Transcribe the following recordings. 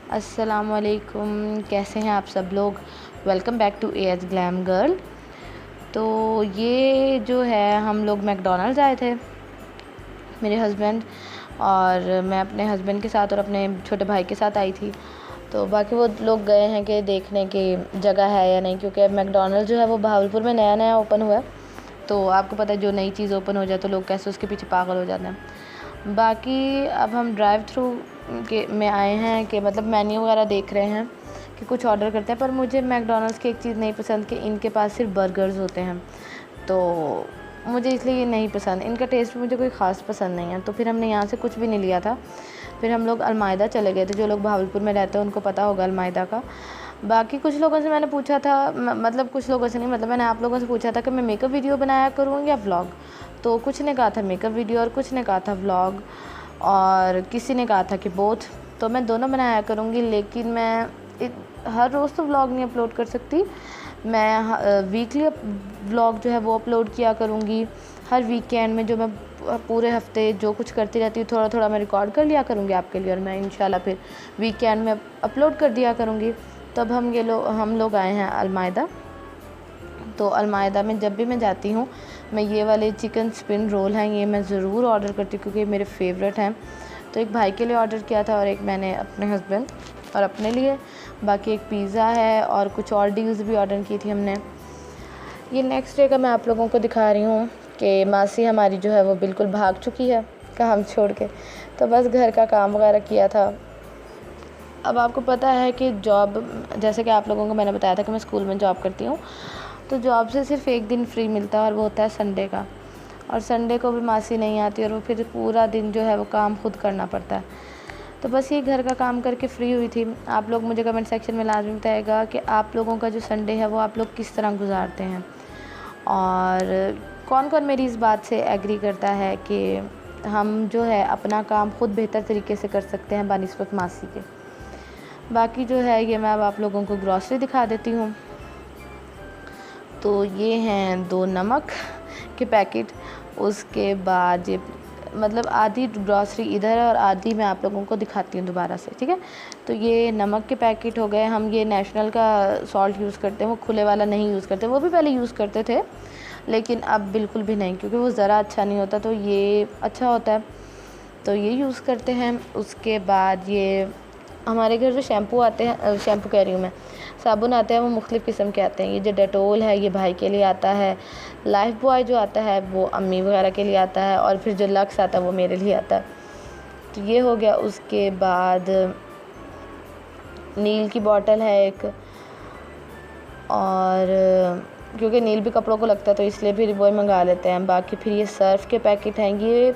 अस्सलामुअलैकुम, कैसे हैं आप सब लोग। Welcome back to edge glam girl. तो ये जो है हम लोग मैकडोनल्ड्स आए थे, मेरे हस्बैंड और मैं अपने हस्बैंड के साथ और अपने छोटे भाई के साथ आई थी। तो बाकी वो लोग गए हैं कि देखने की जगह है या नहीं, क्योंकि अब मैकडोनल्ड्स जो है वो बहावलपुर में नया नया ओपन हुआ है। तो आपको पता है जो नई चीज़ ओपन हो जाए तो लोग कैसे उसके पीछे पागल हो जाते हैं। बाकी अब हम ड्राइव थ्रू के में आए हैं कि मतलब मेन्यू वगैरह देख रहे हैं कि कुछ ऑर्डर करते हैं। पर मुझे मैकडोनल्ड्स की एक चीज़ नहीं पसंद कि इनके पास सिर्फ बर्गर्स होते हैं, तो मुझे इसलिए ये नहीं पसंद। इनका टेस्ट मुझे कोई ख़ास पसंद नहीं है। तो फिर हमने यहाँ से कुछ भी नहीं लिया था। फिर हम लोग अलमायदा चले गए थे। जो लोग बहावलपुर में रहते हैं उनको पता होगा अलमायदा का। बाकी कुछ लोगों से मैंने पूछा था, मतलब कुछ लोगों से नहीं, मतलब मैंने आप लोगों से पूछा था कि मैं मेकअप वीडियो बनाया करूँ या व्लॉग। तो कुछ ने कहा था मेकअप वीडियो और कुछ ने कहा था व्लॉग और किसी ने कहा था कि बोथ। तो मैं दोनों बनाया करूँगी, लेकिन मैं हर रोज़ तो व्लॉग नहीं अपलोड कर सकती। मैं वीकली व्लॉग जो है वो अपलोड किया करूँगी। हर वीकेंड में जो मैं पूरे हफ्ते जो कुछ करती रहती हूँ थोड़ा थोड़ा मैं रिकॉर्ड कर लिया करूँगी आपके लिए, और मैं इंशाल्लाह फिर वीकेंड में अपलोड कर दिया करूँगी। तब हम लोग आए हैं अलमायदा। तो अलमायदा में जब भी मैं जाती हूँ मैं ये वाले चिकन स्पिन रोल हैं ये मैं ज़रूर ऑर्डर करती हूँ, क्योंकि मेरे फेवरेट हैं। तो एक भाई के लिए ऑर्डर किया था और एक मैंने अपने हस्बैंड और अपने लिए। बाकी एक पिज़्ज़ा है और कुछ और डील्स भी ऑर्डर की थी हमने। ये नेक्स्ट डे का मैं आप लोगों को दिखा रही हूँ कि मासी हमारी जो है वो बिल्कुल भाग चुकी है काम छोड़ के। तो बस घर का काम वगैरह किया था। अब आपको पता है कि जॉब, जैसे कि आप लोगों को मैंने बताया था कि मैं स्कूल में जॉब करती हूँ, तो जॉब से सिर्फ एक दिन फ्री मिलता है और वो होता है संडे का। और संडे को भी मासी नहीं आती और वो फिर पूरा दिन जो है वो काम खुद करना पड़ता है। तो बस ये घर का काम करके फ्री हुई थी। आप लोग मुझे कमेंट सेक्शन में लाजमी बताइएगा कि आप लोगों का जो संडे है वो आप लोग किस तरह गुजारते हैं, और कौन कौन मेरी इस बात से एग्री करता है कि हम जो है अपना काम खुद बेहतर तरीके से कर सकते हैं बनिस्बत मासी के। बाकी जो है ये मैं अब आप लोगों को ग्रॉसरी दिखा देती हूँ। तो ये हैं 2 नमक के पैकेट। उसके बाद ये मतलब आधी ग्रॉसरी इधर है और आधी मैं आप लोगों को दिखाती हूँ दोबारा से, ठीक है। तो ये नमक के पैकेट हो गए। हम ये नेशनल का सॉल्ट यूज़ करते हैं, वो खुले वाला नहीं यूज़ करते। वो भी पहले यूज़ करते थे लेकिन अब बिल्कुल भी नहीं, क्योंकि वो ज़रा अच्छा नहीं होता। तो ये अच्छा होता है, तो ये यूज़ करते हैं। उसके बाद ये हमारे घर जो शैम्पू आते हैं, शैम्पू कह रही हूँ मैं, साबुन आते हैं, वो मुख्तलिफ़ किस्म के आते हैं। ये जो डेटोल है ये भाई के लिए आता है, लाइफ बॉय जो आता है वो अम्मी वगैरह के लिए आता है, और फिर जो लक्स आता है वो मेरे लिए आता है। तो ये हो गया। उसके बाद नील की बॉटल है एक, और क्योंकि नील भी कपड़ों को लगता है तो इसलिए फिर वो मंगा लेते हैं। बाकी फिर ये सर्फ़ के पैकेट हैं, ये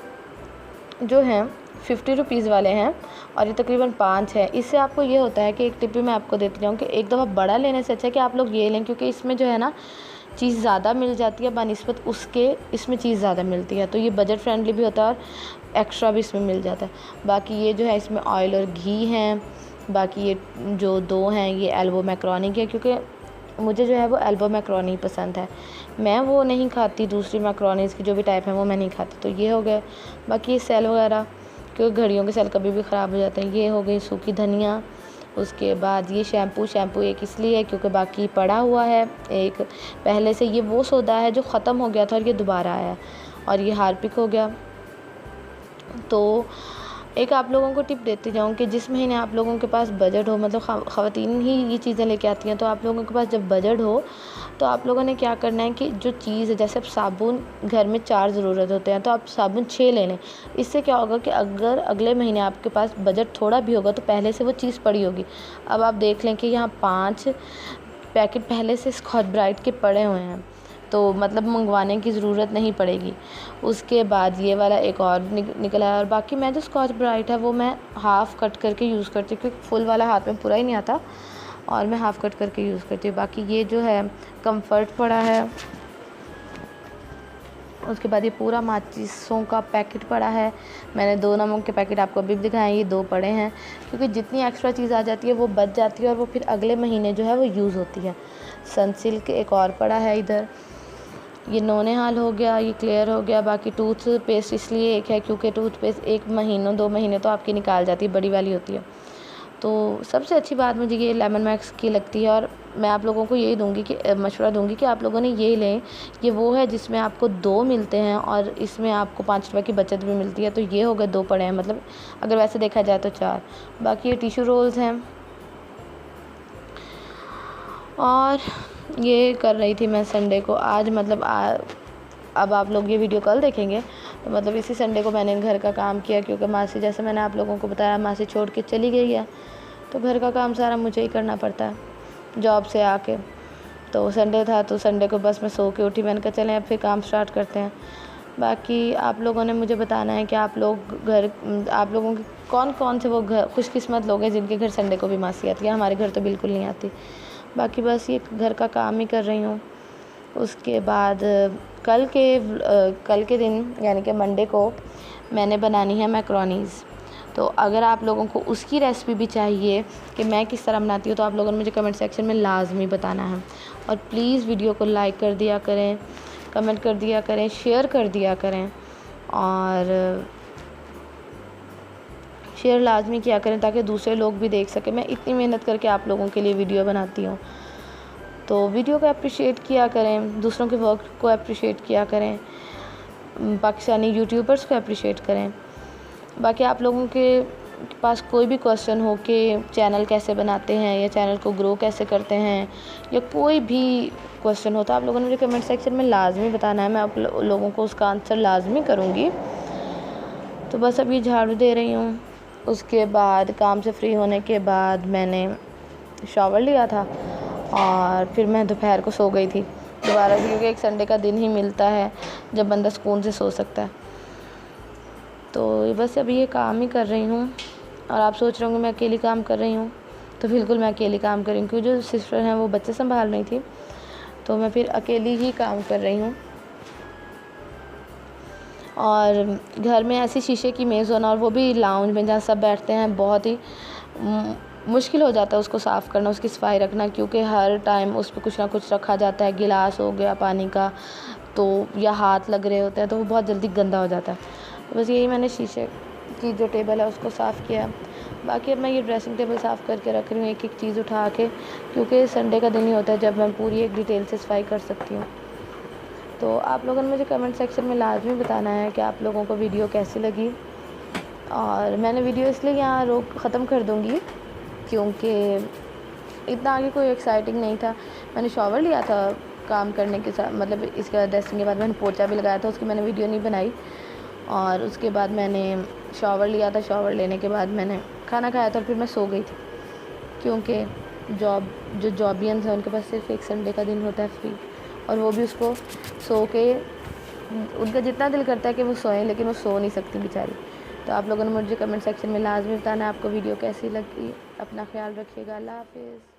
जो हैं 50 रुपीज़ वाले हैं और ये तकरीबन 5 है। इससे आपको ये होता है कि एक टिप भी मैं आपको देती जाऊँ कि एक दफ़ा बड़ा लेने से अच्छा है कि आप लोग ये लें, क्योंकि इसमें जो है ना चीज़ ज़्यादा मिल जाती है बनिस्बत उसके, इसमें चीज़ ज़्यादा मिलती है। तो ये बजट फ्रेंडली भी होता है और एक्स्ट्रा भी इसमें मिल जाता है। बाकी ये जो है इसमें ऑयल और घी हैं। बाकी ये जो 2 हैं ये एल्बो मैक्रोनी के, क्योंकि मुझे जो है वो एल्बो मैक्रोनी पसंद है। मैं वो नहीं खाती, दूसरी मैक्रोनीज़ की जो भी टाइप है वो मैं नहीं खाती। तो ये हो गए। बाकी ये सेल वगैरह, क्योंकि घड़ियों के सेल कभी भी ख़राब हो जाते हैं। ये हो गई सूखी धनिया। उसके बाद ये शैम्पू एक इसलिए है क्योंकि बाकी पड़ा हुआ है एक पहले से, ये वो सौदा है जो ख़त्म हो गया था और ये दोबारा आया। और ये हार्पिक हो गया। तो एक आप लोगों को टिप देती जाऊँ कि जिस महीने आप लोगों के पास बजट हो, मतलब ख़वातीन ही ये चीज़ें लेके आती हैं, तो आप लोगों के पास जब बजट हो तो आप लोगों ने क्या करना है कि जो चीज़ है, जैसे अब साबुन घर में 4 ज़रूरत होते हैं तो आप साबुन 6 ले लें। इससे क्या होगा कि अगर अगले महीने आपके पास बजट थोड़ा भी होगा तो पहले से वो चीज़ पड़ी होगी। अब आप देख लें कि यहाँ 5 पैकेट पहले से स्कॉच ब्राइट के पड़े हुए हैं, तो मतलब मंगवाने की ज़रूरत नहीं पड़ेगी। उसके बाद ये वाला एक और निकला है। और बाकी मैं जो स्कॉच ब्राइट है वो मैं हाफ़ कट करके यूज़ करती हूँ, क्योंकि फुल वाला हाथ में पूरा ही नहीं आता और मैं हाफ़ कट करके यूज़ करती हूँ। बाकी ये जो है कंफर्ट पड़ा है। उसके बाद ये पूरा माचिसों का पैकेट पड़ा है। मैंने 2 नमक के पैकेट आपको अभी भी दिखाए, ये 2 पड़े हैं, क्योंकि जितनी एक्स्ट्रा चीज़ आ जाती है वो बच जाती है और वो फिर अगले महीने जो है वो यूज़ होती है। सनसिल्क एक और पड़ा है इधर। ये नौनिहाल हो गया, ये क्लियर हो गया। बाकी टूथपेस्ट इसलिए एक है क्योंकि टूथपेस्ट 1 महीनों 2 महीने तो आपकी निकाल जाती है, बड़ी वाली होती है। तो सबसे अच्छी बात मुझे ये लेमन मैक्स की लगती है, और मैं आप लोगों को यही दूंगी कि मशवरा दूंगी कि आप लोगों ने ये लें। ये वो है जिसमें आपको 2 मिलते हैं और इसमें आपको 5 रुपये की बचत भी मिलती है। तो ये हो गए 2 पड़े हैं, मतलब अगर वैसे देखा जाए तो 4। बाकी ये टिश्यू रोल्स हैं। और ये कर रही थी मैं संडे को आज, मतलब अब आप लोग ये वीडियो कल देखेंगे, तो मतलब इसी संडे को मैंने घर का काम किया, क्योंकि मासी, जैसे मैंने आप लोगों को बताया, मासी छोड़ के चली गई है, तो घर का काम सारा मुझे ही करना पड़ता है जॉब से आके। तो संडे था, तो संडे को बस मैं सो के उठी, मैंने कहा चलें अब फिर काम स्टार्ट करते हैं। बाकी आप लोगों ने मुझे बताना है कि आप लोगों के कौन कौन से वो खुशकिस्मत लोग हैं जिनके घर संडे को भी मासी आती है। हमारे घर तो बिल्कुल नहीं आती। बाकी बस ये घर का काम ही कर रही हूँ। उसके बाद कल के दिन यानी कि मंडे को मैंने बनानी है मैक्रोनीज़। तो अगर आप लोगों को उसकी रेसिपी भी चाहिए कि मैं किस तरह बनाती हूँ, तो आप लोगों ने मुझे कमेंट सेक्शन में लाजमी बताना है। और प्लीज़ वीडियो को लाइक कर दिया करें, कमेंट कर दिया करें, शेयर कर दिया करें, और शेयर लाजमी किया करें ताकि दूसरे लोग भी देख सकें। मैं इतनी मेहनत करके आप लोगों के लिए वीडियो बनाती हूँ, तो वीडियो को अप्रिशिएट किया करें, दूसरों के वर्क को अप्रिशिएट किया करें, पाकिस्तानी यूट्यूबर्स को अप्रिशिएट करें। बाकी आप लोगों के पास कोई भी क्वेश्चन हो कि चैनल कैसे बनाते हैं या चैनल को ग्रो कैसे करते हैं, या कोई भी क्वेश्चन हो, तो आप लोगों ने मुझे कमेंट सेक्शन में लाजमी बताना है। मैं आप लोगों को उसका आंसर लाजमी करूँगी। तो बस अब ये झाड़ू दे रही हूँ। उसके बाद काम से फ्री होने के बाद मैंने शॉवर लिया था और फिर मैं दोपहर को सो गई थी दोबारा से, क्योंकि एक संडे का दिन ही मिलता है जब बंदा सुकून से सो सकता है। तो बस अभी ये काम ही कर रही हूँ। और आप सोच रहे होंगे मैं अकेली काम कर रही हूँ, तो बिल्कुल मैं अकेली काम कर रही हूँ, क्योंकि जो सिस्टर हैं वो बच्चे संभाल रही थी, तो मैं फिर अकेली ही काम कर रही हूँ। और घर में ऐसी शीशे की मेज़ होना, और वो भी लाउंज में जहाँ सब बैठते हैं, बहुत ही मुश्किल हो जाता है उसको साफ़ करना, उसकी सफाई रखना, क्योंकि हर टाइम उस पर कुछ ना कुछ रखा जाता है। गिलास हो गया पानी का, तो या हाथ लग रहे होते हैं, तो वो बहुत जल्दी गंदा हो जाता है। तो बस यही मैंने शीशे की जो टेबल है उसको साफ़ किया। बाकी अब मैं ये ड्रेसिंग टेबल साफ़ करके रख रही हूँ, एक एक चीज़ उठा के, क्योंकि संडे का दिन ही होता है जब मैं पूरी एक डिटेल से सफाई कर सकती हूँ। तो आप लोगों ने मुझे कमेंट सेक्शन में लाजमी बताना है कि आप लोगों को वीडियो कैसी लगी। और मैंने वीडियो इसलिए यहाँ ख़त्म कर दूँगी क्योंकि इतना आगे कोई एक्साइटिंग नहीं था। मैंने शॉवर लिया था काम करने के साथ, मतलब इसके बाद ड्रेसिंग के बाद मैंने पोछा भी लगाया था, उसकी मैंने वीडियो नहीं बनाई। और उसके बाद मैंने शॉवर लिया था, शॉवर लेने के बाद मैंने खाना खाया था और फिर मैं सो गई थी, क्योंकि जो जॉबियंस हैं उनके पास सिर्फ एक संडे का दिन होता है फ्री, और वो भी उसको सो के, उनका जितना दिल करता है कि वो सोएं, लेकिन वो सो नहीं सकती बेचारी। तो आप लोगों ने मुझे कमेंट सेक्शन में लाजमी बताना है आपको वीडियो कैसी लगी। अपना ख्याल रखिएगा। अल्लाह हाफिज़।